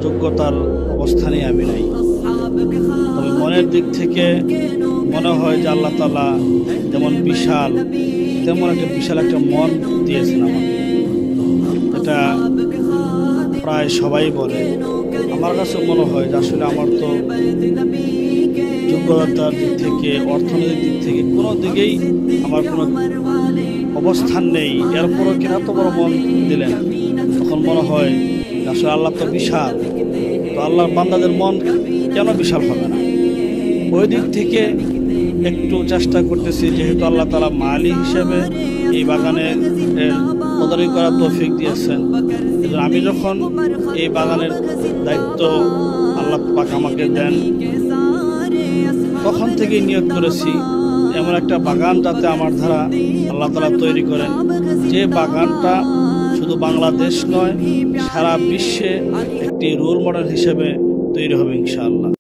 যোগ্যতার অবস্থানে আমি নাই। তবে মনের দিক থেকে মনে হয় যে আল্লাহ তাআলা যেমন বিশাল, তেমন বিশাল একটা মন দিয়েছেন আমাকে। এটা প্রায় সবাই বলে। আমার কাছে মনে হয় যে আসলে আমার তো যোগ্যতার দিক থেকে, অর্থনৈতিক দিক থেকে কোনো দিকেই আমার কোনো অবস্থান নেই, এরপরও কিনা এত বড় মন দিলেন। তখন মনে হয় আসলে আল্লাহ তো বিশাল, তো আল্লাহর বান্দাদের মন কেন বিশাল হবে না। ওই দিক থেকে একটু চেষ্টা করতেছি, যেহেতু আল্লাহ তাআলা মালিক হিসেবে এই বাগানের তদারকি করার তৌফিক দিয়েছেন। আমি যখন এই বাগানের দায়িত্ব আল্লাহ পাক আমাকে দেন, তখন থেকেই নিয়ত করেছি এমন একটা বাগান যাতে আমার দ্বারা আল্লাহ তাআলা তৈরি করেন, যে বাগানটা শুধু বাংলাদেশ নয়, সারা বিশ্বে একটি রোল মডেল হিসেবে তৈরি হবে ইনশাআল্লাহ।